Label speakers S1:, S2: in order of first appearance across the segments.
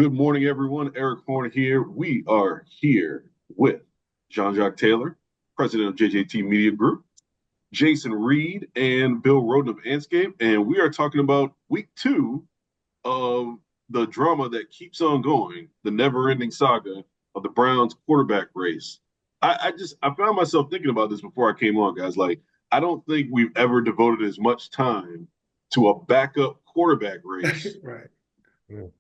S1: Good morning, everyone. Erik Horne here. We are here with Jean-Jacques Taylor, president of JJT Media Group, Jason Reid, and Bill Rhoden of Andscape. And we are talking about week 2 of the drama that keeps on going, the never-ending saga of the Browns quarterback race. I found myself thinking about this before I came on, guys. Like, I don't think we've ever devoted as much time to a backup quarterback race
S2: Right.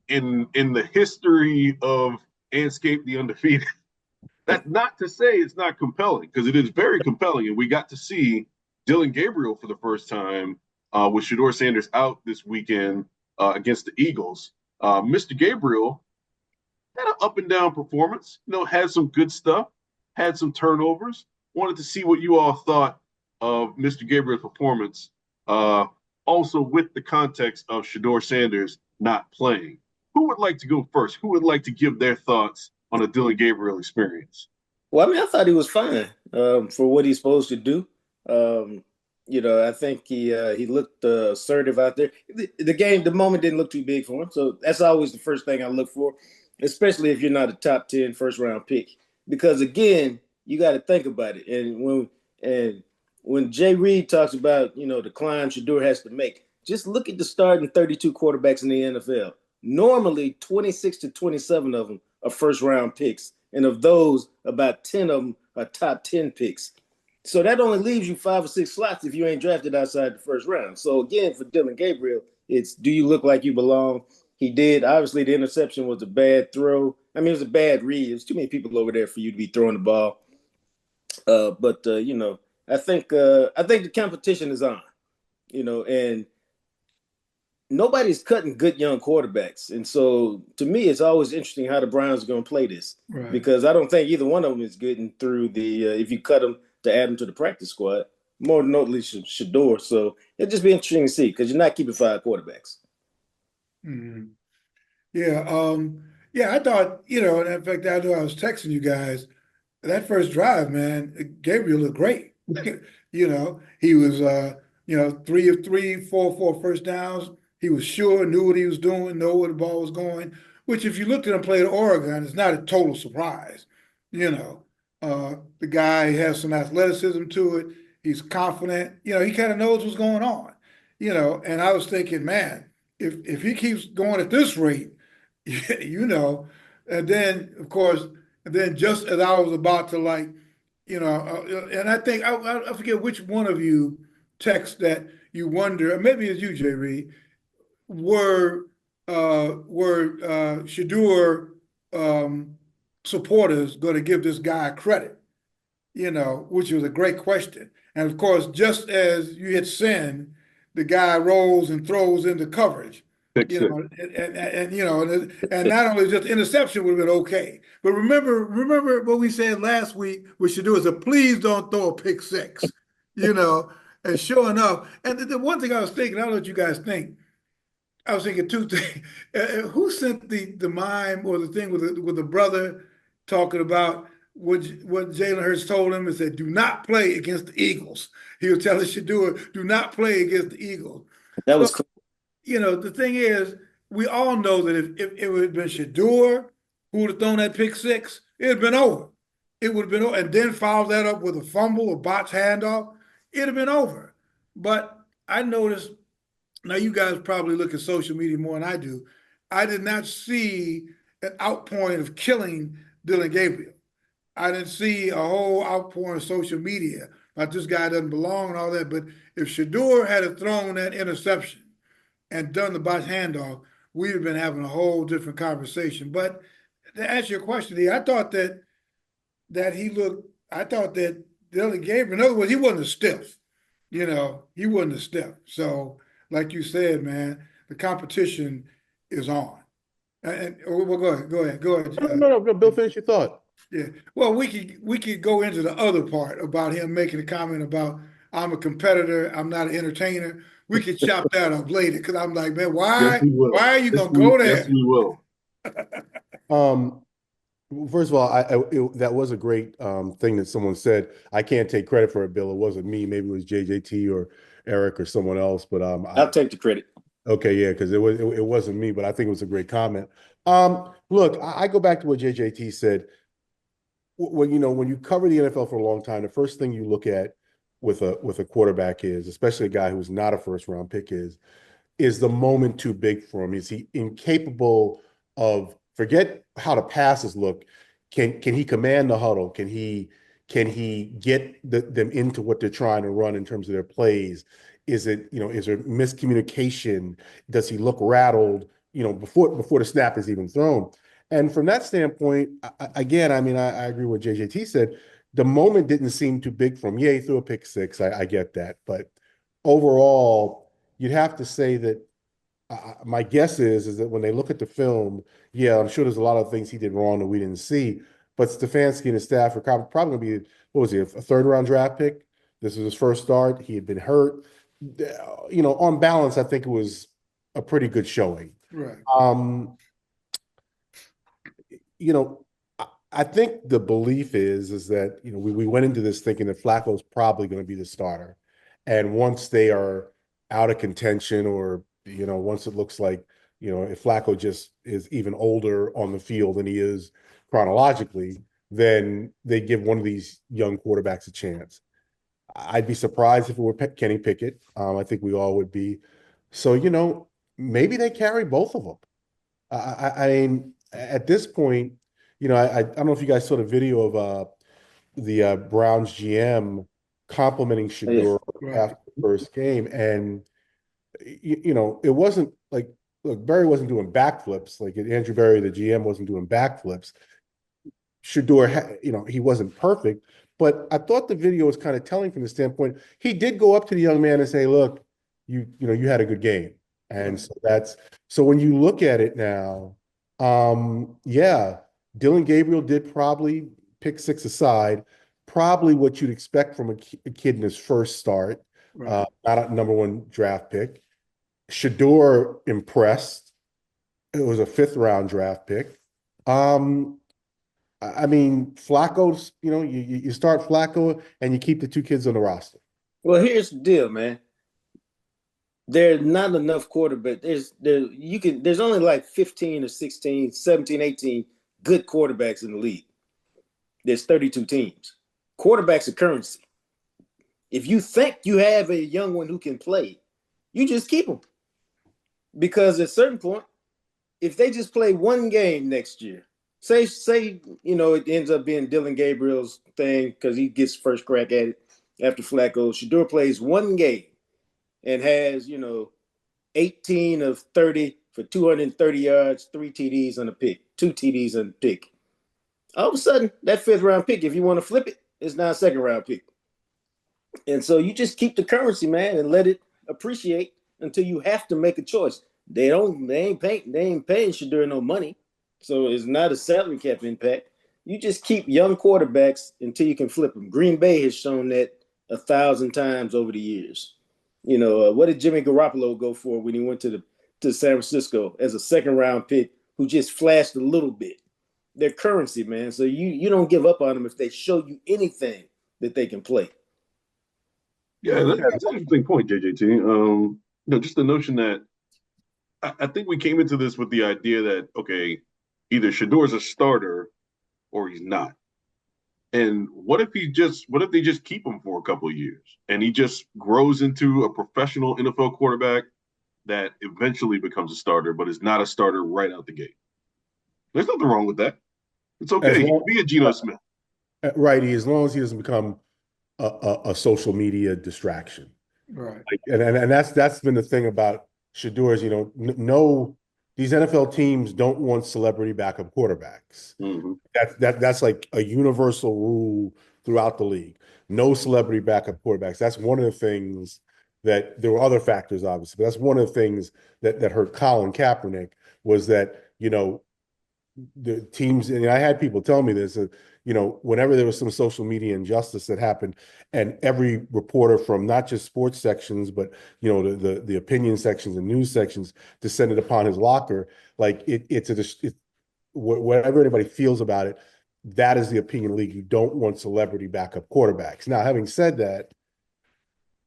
S1: in the history of Andscape the Undefeated. That's not to say it's not compelling, because it is very compelling. And we got to see Dillon Gabriel for the first time with Shedeur Sanders out this weekend against the Eagles. Mr. Gabriel had an up and down performance, had some good stuff, had some turnovers. Wanted to see what you all thought of Mr. Gabriel's performance, also with the context of Shedeur Sanders not playing. Who would like to go first? Who would like to give their thoughts on a Dillon Gabriel experience?
S3: Well, I mean, I thought he was fine for what he's supposed to do. I think he looked assertive out there. The moment didn't look too big for him. So that's always the first thing I look for, especially if you're not a top 10 first-round pick. Because, again, you got to think about it. And when Jay Reid talks about, the climb Shedeur has to make, just look at the starting 32 quarterbacks in the NFL. Normally, 26 to 27 of them are first-round picks. And of those, about 10 of them are top 10 picks. So that only leaves you 5 or 6 slots if you ain't drafted outside the first round. So, again, for Dillon Gabriel, it's do you look like you belong? He did. Obviously, the interception was a bad throw. I mean, it was a bad read. There's too many people over there for you to be throwing the ball. I think the competition is on, and nobody's cutting good young quarterbacks. And so to me, it's always interesting how the Browns are going to play this, right? Because I don't think either one of them is getting through the, if you cut them to add them to the practice squad, more than notably Shedeur. So it'll just be interesting to see because you're not keeping 5 quarterbacks.
S2: Mm-hmm. Yeah. I thought, and in fact, I know I was texting you guys that first drive, man, Gabriel looked great. He was, 3 of 3, 4 first downs. He was sure, knew what he was doing, know where the ball was going, which if you looked at him play at Oregon, it's not a total surprise. The guy has some athleticism to it. He's confident. He kind of knows what's going on. And I was thinking, man, if he keeps going at this rate, and then, of course, just as I was about to and I think, I forget which one of you text that you wonder, or maybe it's you, Jay Reid, were Shedeur supporters going to give this guy credit, which was a great question. And of course, just as you hit send, the guy rolls and throws into coverage. And not only just interception would have been okay, but remember what we said last week with Shedeur is please don't throw a pick 6, and sure enough, and the one thing I was thinking, I don't know what you guys think, I was thinking 2 things. Who sent the mime or the thing with the brother talking about what Jalen Hurts told him and said, do not play against the Eagles. He was telling Shedeur, do not play against the Eagles.
S3: That was cool.
S2: The thing is, we all know that if it would have been Shedeur who would have thrown that pick 6, it would have been over. It would have been over. And then follow that up with a fumble, a botch handoff, it would have been over. But I noticed, now you guys probably look at social media more than I do, I did not see an outpouring of killing Dillon Gabriel. I didn't see a whole outpouring of social media about this guy doesn't belong and all that. But if Shedeur had thrown that interception and done the botch handoff, we'd have been having a whole different conversation. But to answer your question, I thought that Dillon Gabriel, in other words, he wasn't a stiff. He wasn't a stiff. So, like you said, man, the competition is on. And well, go ahead.
S4: No, Bill, finish your thought.
S2: Yeah. Well, we could go into the other part about him making a comment about I'm a competitor, I'm not an entertainer. We could chop that up later because I'm like, man, why are you gonna go there?
S1: Yes, we will.
S4: First of all, that was a great thing that someone said. I can't take credit for it, Bill. It wasn't me. Maybe it was JJT or Erik or someone else. But
S3: I'll take the credit.
S4: Okay, yeah, because it wasn't me, but I think it was a great comment. Look, I go back to what JJT said. When you cover the NFL for a long time, the first thing you look at with a quarterback is, especially a guy who's not a first round pick, is the moment too big for him? Is he incapable of, forget how the passes look? Can he command the huddle? Can he get them into what they're trying to run in terms of their plays? Is there miscommunication? Does he look rattled, before the snap is even thrown? And from that standpoint, again, I mean, I agree with JJT said. The moment didn't seem too big for him. Yeah, he threw a pick six. I get that. But overall, you'd have to say that my guess is that when they look at the film, yeah, I'm sure there's a lot of things he did wrong that we didn't see. But Stefanski and his staff are probably going to be, what was he, a third round draft pick? This was his first start. He had been hurt. On balance, I think it was a pretty good showing.
S2: Right.
S4: You know, I think the belief is that, we went into this thinking that Flacco's probably going to be the starter. And once they are out of contention, or, once it looks like, if Flacco just is even older on the field than he is chronologically, then they give one of these young quarterbacks a chance. I'd be surprised if it were Kenny Pickett. I think we all would be. So, maybe they carry both of them. I mean, at this point, I don't know if you guys saw the video of the Browns GM complimenting Shedeur
S2: Right.
S4: after the first game, and it wasn't like, look, Berry wasn't doing backflips, like Andrew Berry, the GM, wasn't doing backflips. Shedeur, he wasn't perfect, but I thought the video was kind of telling from the standpoint he did go up to the young man and say, "Look, you had a good game," and so when you look at it now, yeah, Dillon Gabriel did probably, pick six aside, probably what you'd expect from a kid in his first start,
S2: Right.
S4: not a number one draft pick. Shedeur impressed. It was a fifth round draft pick. I mean, Flacco's, you start Flacco and you keep the two kids on the roster.
S3: Well, here's the deal, man. There's not enough quarterback. There's only like 15 or 16, 17, 18 good quarterbacks in the league. There's 32 teams. Quarterbacks are currency. If you think you have a young one who can play, you just keep them. Because at a certain point, if they just play one game next year, say it ends up being Dillon Gabriel's thing because he gets first crack at it after Flacco. Shedeur plays one game and has 18 of 30 for 230 yards, 3 TDs on a pick, 2 TDs on a pick. All of a sudden, that fifth round pick, if you want to flip it, is now a second round pick. And so you just keep the currency, man, and let it appreciate until you have to make a choice. They ain't paying Shedeur no money, so it's not a salary cap impact. You just keep young quarterbacks until you can flip them. Green Bay has shown that 1,000 times over the years. What did Jimmy Garoppolo go for when he went to San Francisco as a second round pick who just flashed a little bit? Their currency, man. So you don't give up on them if they show you anything that they can play.
S1: Yeah, that's an interesting point, JJT. Just the notion that I think we came into this with the idea that, okay, either Shedeur's a starter or he's not. And what if they just keep him for a couple of years and he just grows into a professional NFL quarterback that eventually becomes a starter, but is not a starter right out the gate? There's nothing wrong with that. It's okay. He can be a Geno Smith.
S4: Right. As long as he doesn't become a social media distraction.
S2: Right.
S4: And that's been the thing about Shedeur is, no, these NFL teams don't want celebrity backup quarterbacks.
S1: Mm-hmm.
S4: That's like a universal rule throughout the league. No celebrity backup quarterbacks. That's one of the things that there were other factors, obviously, but that's one of the things that hurt Colin Kaepernick was that, the teams, and I had people tell me this, whenever there was some social media injustice that happened, and every reporter from not just sports sections, but the opinion sections and news sections descended upon his locker, like it's whatever anybody feels about it, that is the opinion league. You don't want celebrity backup quarterbacks. Now, having said that,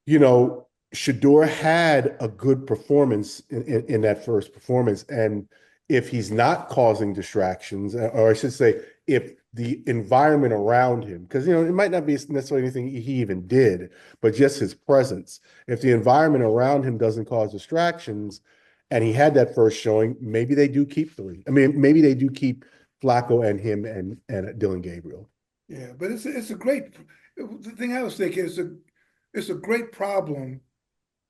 S4: Shedeur had a good performance in that first performance, and if he's not causing distractions, or I should say, if the environment around him, because it might not be necessarily anything he even did, but just his presence. If the environment around him doesn't cause distractions, and he had that first showing, maybe they do keep three. I mean, maybe they do keep Flacco and him and Dillon Gabriel.
S2: Yeah, but it's a great. The thing I was thinking is it's a great problem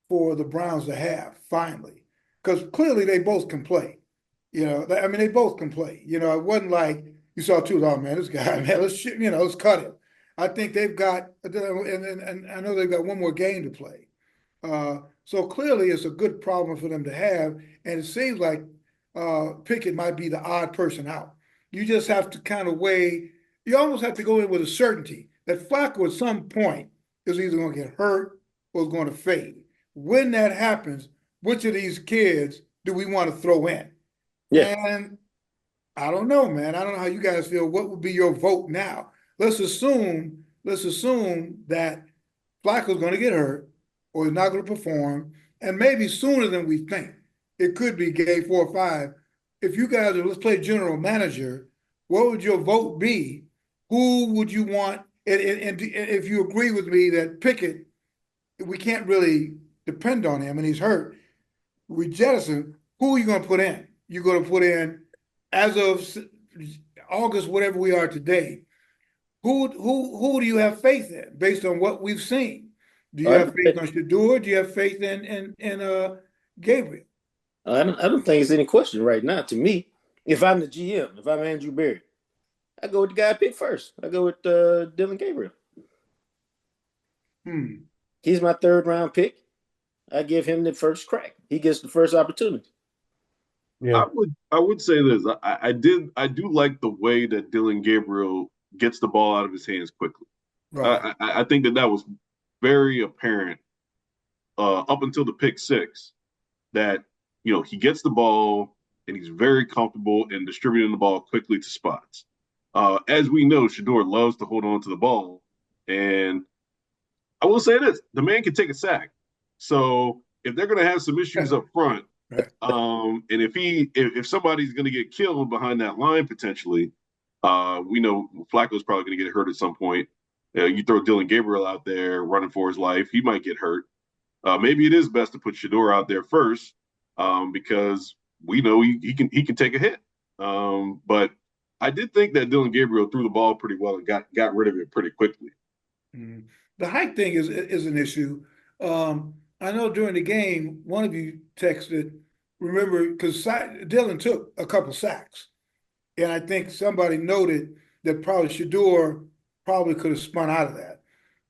S2: for the Browns to have finally, because clearly they both can play. I mean, they both can play. It wasn't like you saw two. Oh man, this guy, man, let's cut him. I think they've got, and I know they've got one more game to play. So clearly, it's a good problem for them to have, and it seems like Pickett might be the odd person out. You just have to kind of weigh. You almost have to go in with a certainty that Flacco at some point is either going to get hurt or is going to fade. When that happens, which of these kids do we want to throw in?
S3: Yeah.
S2: And I don't know, man. I don't know how you guys feel. What would be your vote now? Let's assume that Flacco's going to get hurt or is not going to perform, and maybe sooner than we think. It could be game 4 or 5. If you guys let's play general manager, what would your vote be? Who would you want? And if you agree with me that Pickett, we can't really depend on him and he's hurt, we jettison, who are you going to put in? You're going to put in, as of August, whatever we are today, who do you have faith in based on what we've seen? Do you have faith on Shedeur? Do you have faith in Gabriel?
S3: I don't think it's any question right now. To me, if I'm the GM, if I'm Andrew Berry, I go with the guy I picked first. I go with Dillon Gabriel. He's my 3rd round pick. I give him the first crack. He gets the first opportunity.
S1: Yeah, I would say this. I do like the way that Dillon Gabriel gets the ball out of his hands quickly. Right. I think that was very apparent up until the pick 6 that he gets the ball and he's very comfortable in distributing the ball quickly to spots. As we know, Shedeur loves to hold on to the ball, and I will say this: the man can take a sack. So if they're going to have some issues up front, and if somebody's going to get killed behind that line potentially, we know Flacco's probably going to get hurt at some point. You throw Dillon Gabriel out there running for his life, he might get hurt. Maybe it is best to put Shedeur out there first because we know he can take a hit. But I did think that Dillon Gabriel threw the ball pretty well and got rid of it pretty quickly.
S2: The height thing is an issue. I know during the game, one of you texted, remember, because Dillon took a couple sacks. And I think somebody noted that probably Shedeur probably could have spun out of that.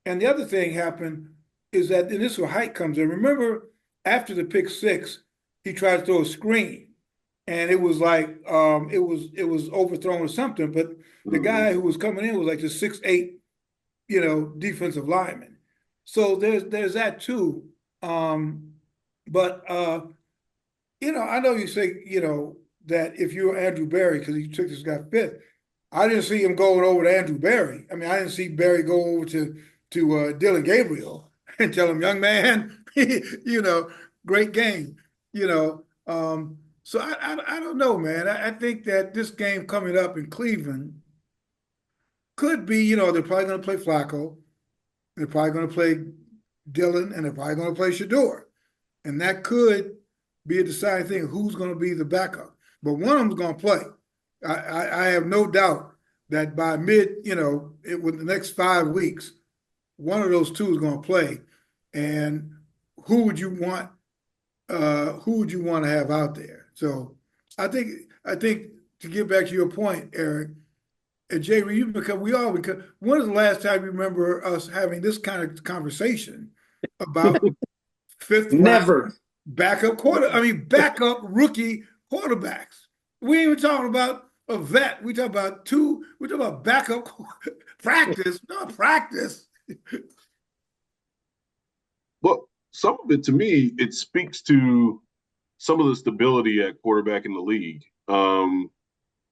S2: And the other thing happened is that, and this is where height comes in. Remember, after the pick 6, he tried to throw a screen. And it was like it was overthrown or something. But the guy who was coming in was like the 6'8", defensive lineman. So there's that too. But I know you say, that if you're Andrew Berry, because he took this guy 5th, I didn't see him going over to Andrew Berry. I mean, I didn't see Berry go over to Dillon Gabriel and tell him, young man, great game, So I don't know, man. I think that this game coming up in Cleveland could be, they're probably going to play Flacco. They're probably going to play Dillon, and they're probably going to play Shedeur. And that could be a deciding thing, who's going to be the backup. But one of them's going to play. I have no doubt that by with the next 5 weeks, one of those two is going to play. And who would you want to have out there? So I think to get back to your point, Erik, and Jay, when was the last time you remember us having this kind of conversation about 5th
S3: Never
S2: backup rookie quarterbacks? We ain't even talking about a vet. We talk about backup practice, not practice.
S1: Well, some of it, to me, it speaks to some of the stability at quarterback in the league.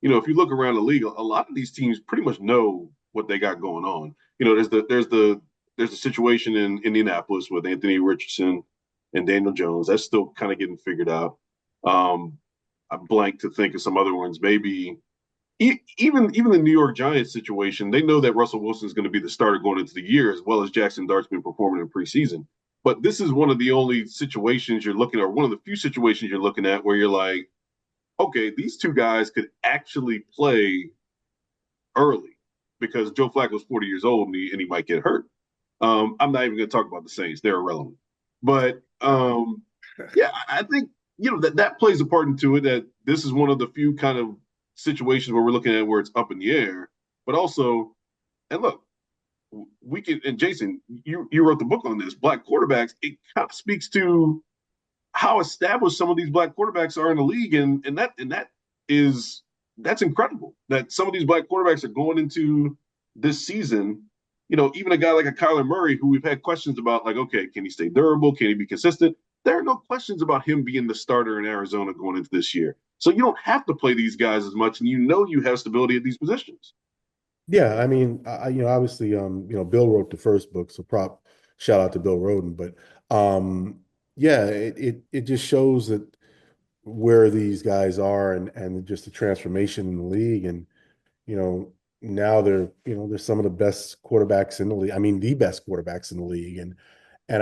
S1: If you look around the league, a lot of these teams pretty much know what they got going on. There's the situation in Indianapolis with Anthony Richardson and Daniel Jones. That's still kind of getting figured out. I'm blank to think of some other ones. Maybe even the New York Giants situation, they know that Russell Wilson is going to be the starter going into the year, as well as Jackson Dart's been performing in preseason. But this is one of the only situations you're looking at, or one of the few situations you're looking at where you're like, okay, these two guys could actually play early because Joe Flacco's 40 years old and he might get hurt. I'm not even going to talk about the Saints; they're irrelevant. But yeah, I think that plays a part into it. That this is one of the few kind of situations where we're looking at where it's up in the air, but also, and look, we can. And Jason, you wrote the book on this, Black Quarterbacks. It kind of speaks to how established some of these Black quarterbacks are in the league, and that's incredible. That some of these Black quarterbacks are going into this season. Even a guy like a Kyler Murray, who we've had questions about, like, okay, can he stay durable? Can he be consistent? There are no questions about him being the starter in Arizona going into this year. So you don't have to play these guys as much, and you have stability at these positions.
S4: Yeah, I mean, obviously, Bill wrote the first book, so shout out to Bill Rhoden. But yeah, it just shows that where these guys are and just the transformation in the league, and now they're some of the best quarterbacks in the league. I mean, the best quarterbacks in the league, and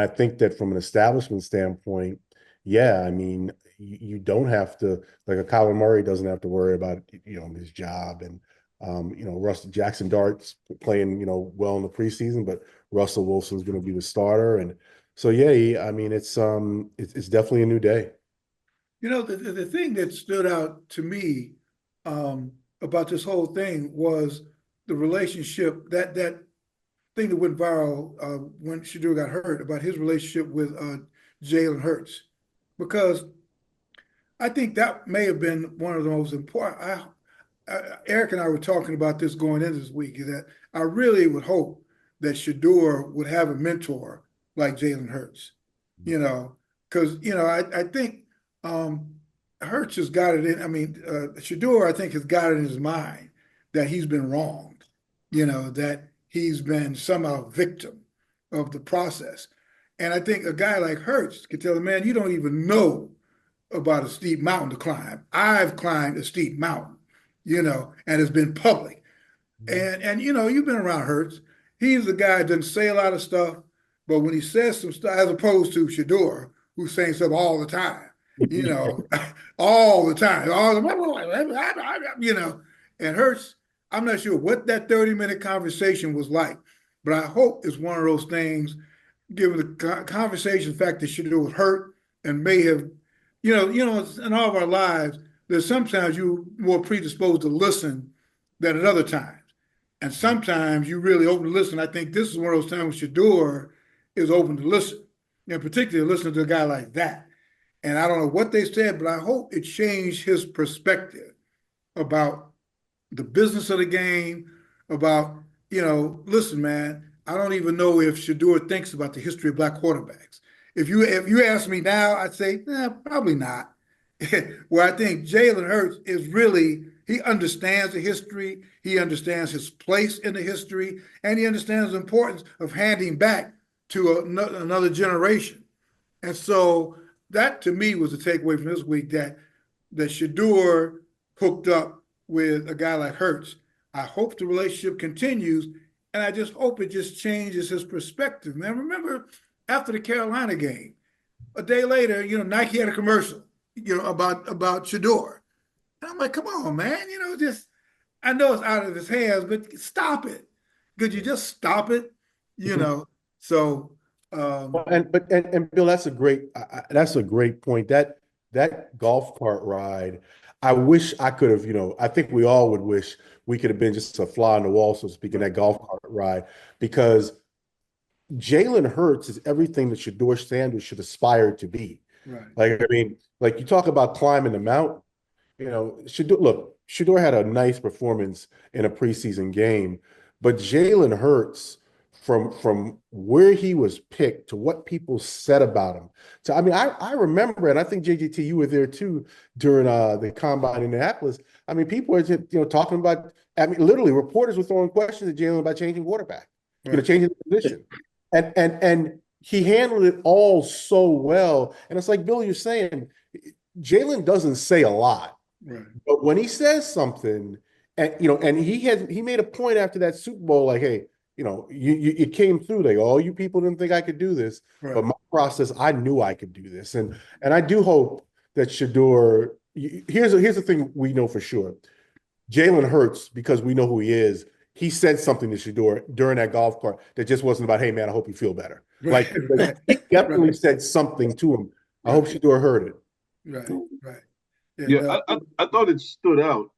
S4: I think that from an establishment standpoint, yeah, I mean, you don't have to, like, a Kyler Murray doesn't have to worry about his job, and Russell Jackson Dart's playing well in the preseason, but Russell Wilson's going to be the starter, and so yeah, I mean, it's definitely a new day.
S2: The thing that stood out to me about this whole thing was the relationship, that thing that went viral when Shedeur got hurt, about his relationship with Jalen Hurts, because I think that may have been one of the most important. Erik and I were talking about this going into this week, is that I really would hope that Shedeur would have a mentor like Jalen Hurts, because I think Hurts has got it in. I mean, Shedeur, I think, has got it in his mind that he's been wronged, that he's been somehow a victim of the process. And I think a guy like Hurts could tell him, man, you don't even know about a steep mountain to climb. I've climbed a steep mountain, and it's been public. And you've been around Hurts. He's the guy that doesn't say a lot of stuff, but when he says some stuff, as opposed to Shedeur, who's saying stuff all the time, all the time, and Hurts, I'm not sure what that 30-minute conversation was like, but I hope it's one of those things, given the conversation, the fact that Shedeur was hurt and may have, in all of our lives, there's sometimes you're more predisposed to listen than at other times. And sometimes you really open to listen. I think this is one of those times when Shedeur is open to listen, and particularly listening to a guy like that. And I don't know what they said, but I hope it changed his perspective about the business of the game, about, listen, man, I don't even know if Shedeur thinks about the history of Black quarterbacks. If you ask me now, I'd say, probably not. Where I think Jalen Hurts is really, he understands the history, he understands his place in the history, and he understands the importance of handing back to another generation. And so that, to me, was the takeaway from this week, that Shedeur hooked up with a guy like Hurts. I hope the relationship continues, and I just hope it just changes his perspective. Man, remember after the Carolina game, a day later, Nike had a commercial, about Shedeur. And I'm like, come on, man, I know it's out of his hands, but stop it. Could you just stop it? So.
S4: And Bill, that's a great point. That golf cart ride, I wish I could have, I think we all would wish we could have been just a fly on the wall, so to speak, in that golf cart ride, because Jalen Hurts is everything that Shedeur Sanders should aspire to be.
S2: Right.
S4: Like, I mean, like, you talk about climbing the mountain, Shedeur had a nice performance in a preseason game, but Jalen Hurts, from where he was picked to what people said about him. So, I mean, I remember, and I think JJT, you were there too during the combine in Indianapolis. I mean, people were just, talking about, I mean, literally reporters were throwing questions at Jalen about changing quarterback, changing the position. And he handled it all so well. And it's like, Bill, you're saying, Jalen doesn't say a lot.
S2: Right.
S4: But when he says something, and and he made a point after that Super Bowl, like, hey, it came through. Like, all you people didn't think I could do this, but
S2: Right.
S4: my process, I knew I could do this, and I do hope that Shedeur. Here's the thing we know for sure. Jalen Hurts, because we know who he is, he said something to Shedeur during that golf cart that just wasn't about, hey man, I hope you feel better.
S2: Right.
S4: Like he definitely said something to him. I hope Shedeur heard it.
S2: Right. Right. Yeah.
S1: Yeah,
S2: No,
S1: I thought it stood out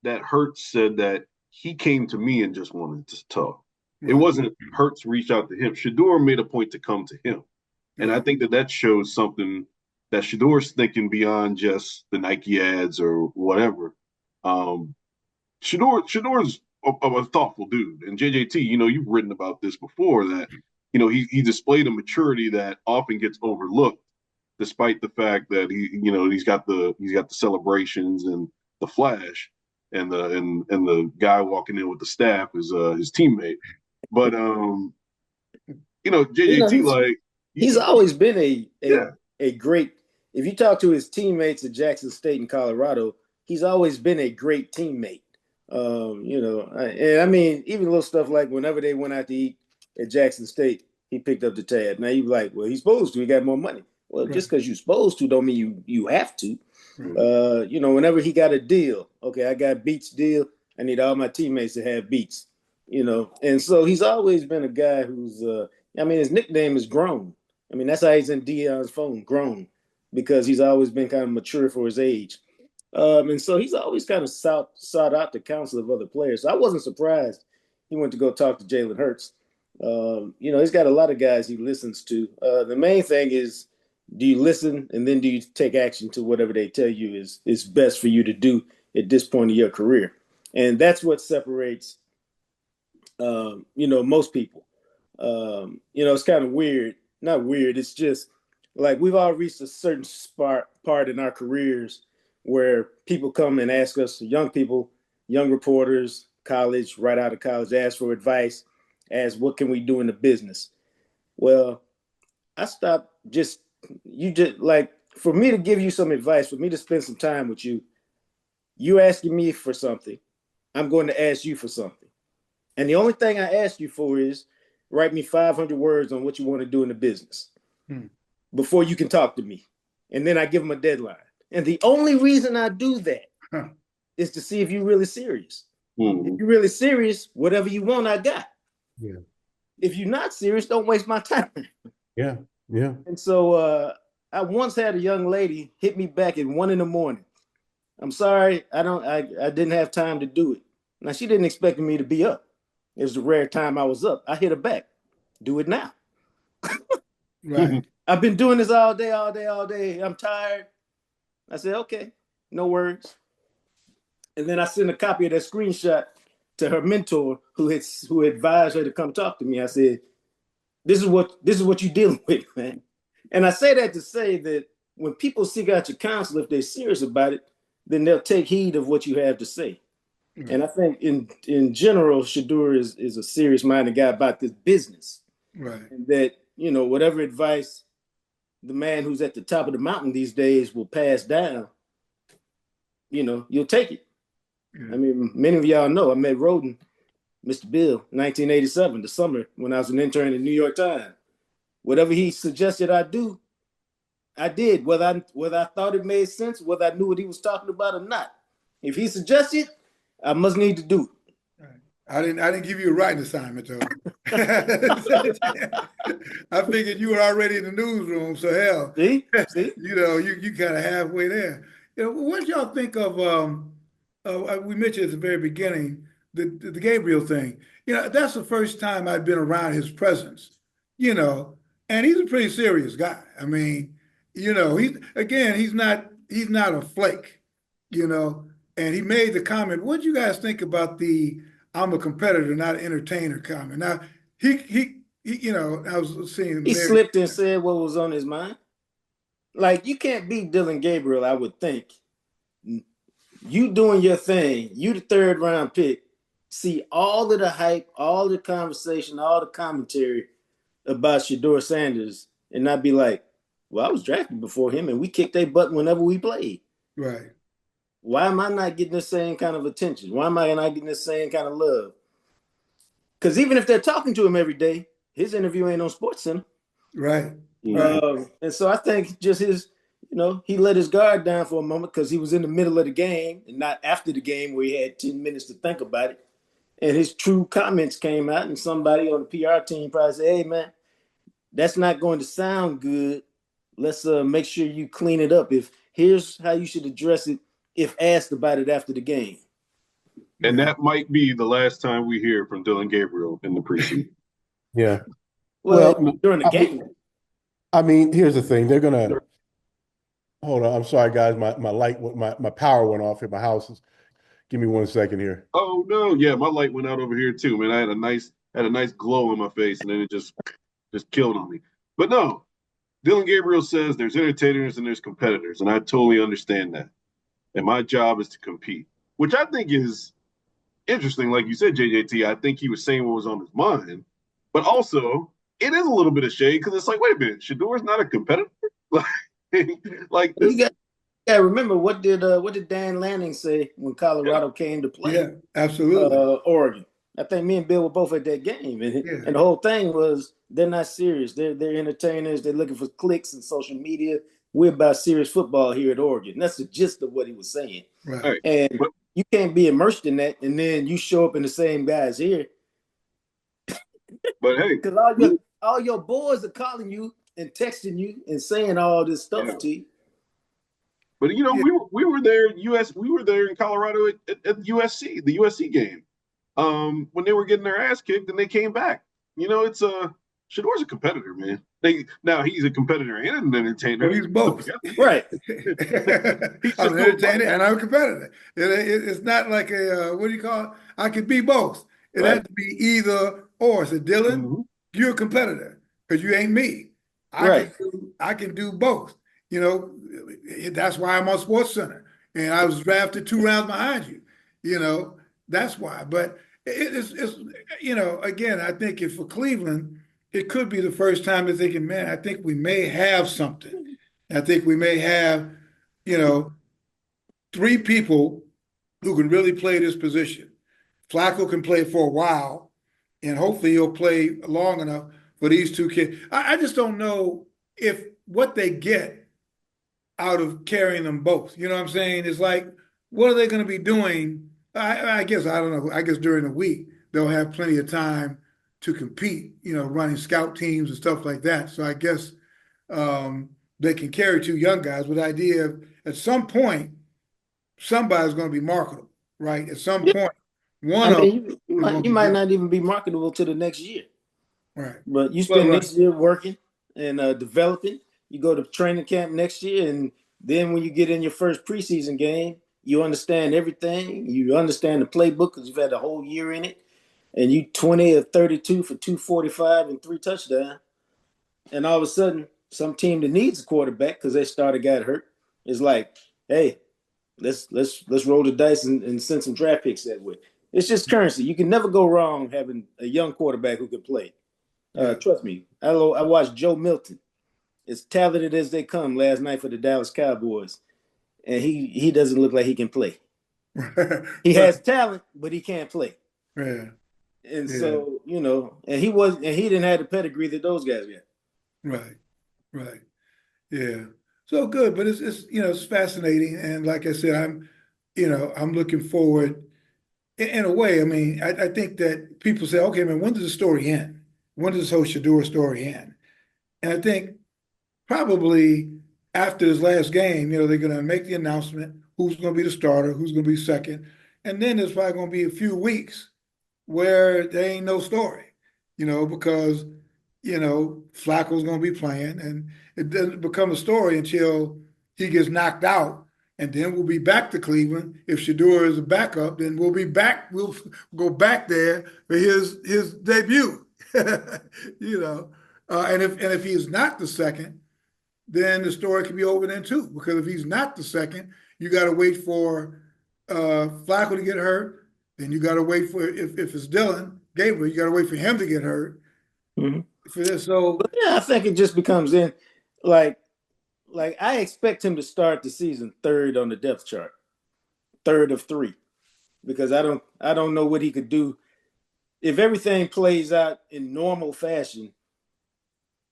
S1: that Hertz said that he came to me and just wanted to talk. It
S2: right.
S1: wasn't Hertz reached out to him. Shedeur made a point to come to him. And I think that shows something that Shedeur's thinking beyond just the Nike ads or whatever. Shedeur's a thoughtful dude. And JJT, you've written about this before that, he displayed a maturity that often gets overlooked, despite the fact that he's got the celebrations and the flash, and the guy walking in with the staff is his teammate. But JJT, like,
S3: he's always been
S1: yeah.
S3: a great. If you talk to his teammates at Jackson State and Colorado, he's always been a great teammate. And I mean, even little stuff like whenever they went out to eat at Jackson State, he picked up the tab. Now you're like, well, he's supposed to. He got more money. Well,
S2: Right.
S3: just because you're supposed to don't mean you have to.
S2: Right.
S3: Whenever he got a deal, okay, I got Beats deal. I need all my teammates to have Beats. And so he's always been a guy who's. His nickname is Grown. I mean, that's how he's in Deion's phone, Grown, because he's always been kind of mature for his age. And so he's always kind of sought out the counsel of other players. So I wasn't surprised he went to go talk to Jalen Hurts. He's got a lot of guys he listens to. The main thing is, do you listen and then do you take action to whatever they tell you is best for you to do at this point of your career? And that's what separates, most people. It's kind of weird. Not weird. It's just like we've all reached a certain part in our careers where people come and ask us, young people, young reporters, college, right out of college, ask for advice, ask what can we do in the business? Well, I stopped for me to give you some advice, for me to spend some time with you, you asking me for something, I'm going to ask you for something. And the only thing I ask you for is write me 500 words on what you want to do in the business before you can talk to me. And then I give them a deadline. And the only reason I do that is to see if you're really serious. If you're really serious, whatever you want, I got.
S4: Yeah.
S3: If you're not serious, don't waste my time.
S4: Yeah. Yeah.
S3: And so I once had a young lady hit me back at 1 a.m. I'm sorry, I didn't have time to do it. Now, she didn't expect me to be up. It was the rare time I was up. I hit her back. Do it now.
S2: Right.
S3: I've been doing this all day. I'm tired. I said, okay, no worries. And then I sent a copy of that screenshot to her mentor who advised her to come talk to me. I said, this is what you're dealing with, man. And I say that to say that when people seek out your counsel, if they're serious about it, then they'll take heed of what you have to say. Mm-hmm. And I think in general, Shedeur is a serious-minded guy about this business.
S2: Right.
S3: And that, whatever advice the man who's at the top of the mountain these days will pass down, you'll take it. Yeah. I mean, many of y'all know I met Rhoden, Mr. Bill, 1987, the summer when I was an intern in the New York Times. Whatever he suggested I do, I did, whether I thought it made sense, whether I knew what he was talking about or not. If he suggested, I must need to do it.
S2: I didn't give you a writing assignment though. I figured you were already in the newsroom, so hell,
S3: see?
S2: you kind of halfway there. What y'all think of? We mentioned at the very beginning the Gabriel thing. That's the first time I've been around his presence. And he's a pretty serious guy. I mean, he's not a flake. And he made the comment. What do you guys think about the "I'm a competitor, not an entertainer" comment? Now, he I was seeing
S3: he slipped and said what was on his mind. Like, you can't beat Dillon Gabriel, I would think. You doing your thing. You the 3rd round pick. See all of the hype, all the conversation, all the commentary about Shedeur Sanders, and not be like, well, I was drafted before him, and we kicked their butt whenever we played.
S2: Right.
S3: why am I not getting the same kind of attention? Why am I not getting the same kind of love? Because even if they're talking to him every day, his interview ain't on SportsCenter.
S2: Right. Right.
S3: And so I think just he let his guard down for a moment because he was in the middle of the game and not after the game where he had 10 minutes to think about it. And his true comments came out, and somebody on the PR team probably said, "Hey, man, that's not going to sound good. Let's make sure you clean it up. Here's how you should address it if asked about it after the game."
S1: And that might be the last time we hear from Dillon Gabriel in the preseason.
S4: Yeah.
S3: Well, during the game.
S4: I mean, here's the thing. They're gonna hold on. I'm sorry, guys. My power went off at my house. Give me 1 second here.
S1: Oh no, yeah, my light went out over here too, man. I had a nice glow in my face, and then it just killed on me. But no, Dillon Gabriel says there's entertainers and there's competitors, and I totally understand that. And my job is to compete, which I think is interesting. Like you said, JJT, I think he was saying what was on his mind, but also it is a little bit of shade because it's like, wait a minute, Shedeur's not a competitor. like this.
S3: You got to remember, what did Dan Lanning say when Colorado came to play?
S2: Yeah, absolutely.
S3: Oregon. I think me and Bill were both at that game, and the whole thing was they're not serious. They're entertainers. They're looking for clicks and social media. We're about serious football here at Oregon. That's the gist of what he was saying.
S2: Right.
S3: And you can't be immersed in that, and then you show up in the same guys here.
S1: But hey,
S3: because all your boys are calling you and texting you and saying all this stuff to you.
S1: But we were there we were there in Colorado at USC, the USC game. When they were getting their ass kicked and they came back. It's Shedeur's a competitor, man. Now he's a competitor and an entertainer.
S2: But he's both.
S3: Right.
S2: I'm an entertainer and I'm a competitor. It's not like what do you call it? I could be both. It has to be either or. So Dillon, you're a competitor because you ain't me. I can do both. That's why I'm on SportsCenter. And I was drafted 2 rounds behind you. That's why. But it's again, I think if for Cleveland, it could be the first time they're thinking, man, I think we may have something. I think we may have, 3 people who can really play this position. Flacco can play for a while, and hopefully he'll play long enough for these 2 kids. I just don't know if what they get out of carrying them both. You know what I'm saying? It's like, what are they going to be doing? I guess, I don't know. I guess during the week, they'll have plenty of time to compete, running scout teams and stuff like that. So I guess they can carry 2 young guys with the idea of at some point, somebody's going to be marketable, right? At some point,
S3: you might not even be marketable to the next year.
S2: Right.
S3: But you spend this year working and developing. You go to training camp next year, and then when you get in your first preseason game, you understand everything. You understand the playbook because you've had a whole year in it. And you 20 or 32 for 245 and 3 touchdowns. And all of a sudden, some team that needs a quarterback because their starter got hurt is like, hey, let's roll the dice and send some draft picks that way. It's just currency. You can never go wrong having a young quarterback who can play. Trust me. I watched Joe Milton, as talented as they come, last night for the Dallas Cowboys. And he doesn't look like he can play. He has talent, but he can't play.
S2: Yeah.
S3: And so, and he didn't have the pedigree that those guys got.
S2: Right. Yeah. So good, but it's fascinating. And like I said, I'm looking forward in a way. I mean, I think that people say, okay, man, when does the story end? When does this whole Shedeur story end? And I think probably after this last game, they're going to make the announcement, who's going to be the starter, who's going to be second. And then there's probably going to be a few weeks where there ain't no story, because, Flacco's going to be playing, and it doesn't become a story until he gets knocked out. And then we'll be back to Cleveland. If Shedeur is a backup, then we'll be back. We'll go back there for his debut, And if he's not the second, then the story could be over then too. Because if he's not the second, you got to wait for Flacco to get hurt. Then you got to wait for, if it's Dillon Gabriel, you got to wait for him to get hurt for this. So
S3: I think it just becomes in like I expect him to start the season 3rd on the depth chart. third of 3 because I don't know what he could do. If everything plays out in normal fashion,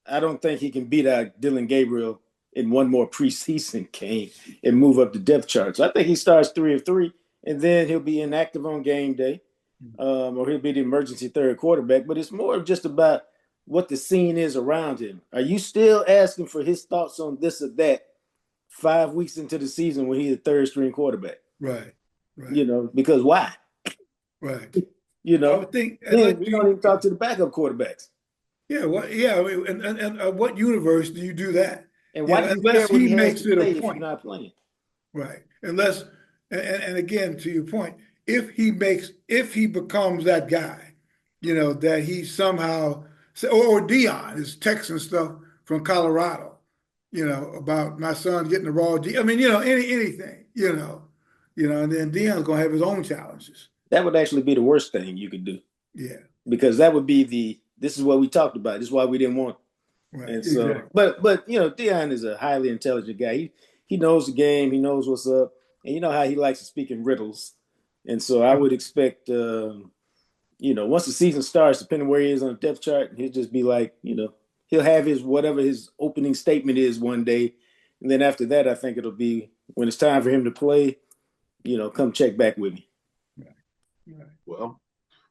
S3: I don't think he can beat out Dillon Gabriel in one more preseason game and move up the depth chart. So I think he starts 3 of 3, and then he'll be inactive on game day, or he'll be the emergency third quarterback. But it's more just about what the scene is around him. Are you still asking for his thoughts on this or that 5 weeks into the season when he's a third string quarterback?
S2: Right.
S3: Because why?
S2: Right.
S3: I
S2: would think,
S3: then we don't even talk to the backup quarterbacks.
S2: Yeah, and what universe do you do that?
S3: And why do you care
S2: unless
S3: what
S2: he
S3: he has
S2: makes
S3: to
S2: it
S3: say
S2: a
S3: if
S2: point,
S3: you're not playing?
S2: right? Unless, and again, to your point, if he becomes that guy, that he somehow, or Dion is texting stuff from Colorado, about my son getting the raw D. I mean, anything, and then Dion's gonna have his own challenges.
S3: That would actually be the worst thing you could do.
S2: Yeah.
S3: Because that would be this is what we talked about. This is why we didn't want.
S2: Right.
S3: And so,
S2: exactly.
S3: but Dion is a highly intelligent guy. He knows the game. He knows what's up, and you know how he likes to speak in riddles. And so I would expect, once the season starts, depending where he is on the depth chart, he'll just be like, he'll have whatever his opening statement is one day, and then after that, I think it'll be when it's time for him to play. Come check back with me.
S2: Right.
S1: Well,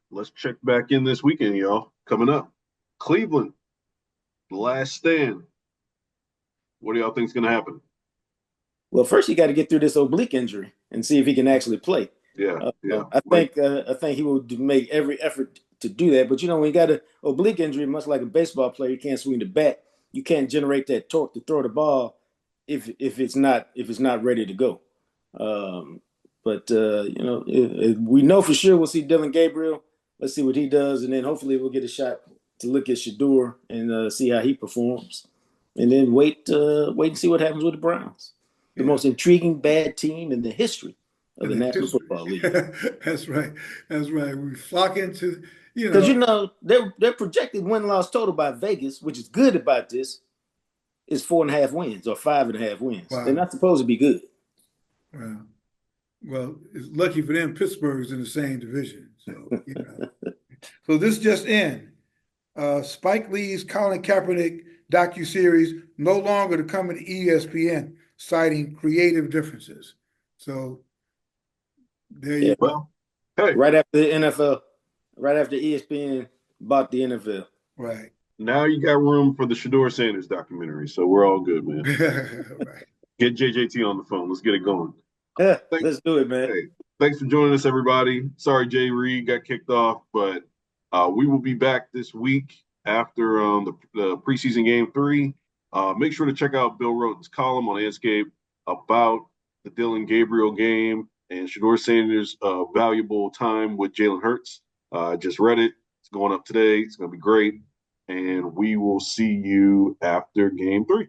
S1: let's check back in this weekend, y'all. Coming up, Cleveland, the last stand. What do y'all think is going to happen?
S3: Well, first you got to get through this oblique injury and see if he can actually play.
S1: Yeah.
S3: I think he will make every effort to do that. But when you got an oblique injury, much like a baseball player, you can't swing the bat. You can't generate that torque to throw the ball if it's not ready to go. We know for sure we'll see Dillon Gabriel. Let's see what he does, and then hopefully we'll get a shot to look at Shedeur and see how he performs, and then wait and see what happens with the Browns, the most intriguing bad team in the history of the National Football League.
S2: That's right. We flock into
S3: because their projected win-loss total by Vegas, which is good about this, is 4.5 wins or 5.5 wins. Wow. They're not supposed to be good.
S2: Wow. Well, it's lucky for them, Pittsburgh's in the same division. So, So this just in. Spike Lee's Colin Kaepernick docuseries no longer to come to ESPN, citing creative differences. So there you go.
S1: Well, hey.
S3: Right after the NFL, right after ESPN bought the NFL.
S2: Right.
S1: Now you got room for the Shedeur Sanders documentary, so we're all good, man.
S2: Right.
S1: Get JJT on the phone. Let's get it going.
S3: Yeah, let's do it, man.
S1: Hey, thanks for joining us, everybody. Sorry Jay Reid got kicked off, but we will be back this week after the preseason game 3. Make sure to check out Bill Rhoden's column on Andscape about the Dillon Gabriel game and Shedeur Sanders' valuable time with Jalen Hurts. I just read it. It's going up today. It's going to be great. And we will see you after game 3.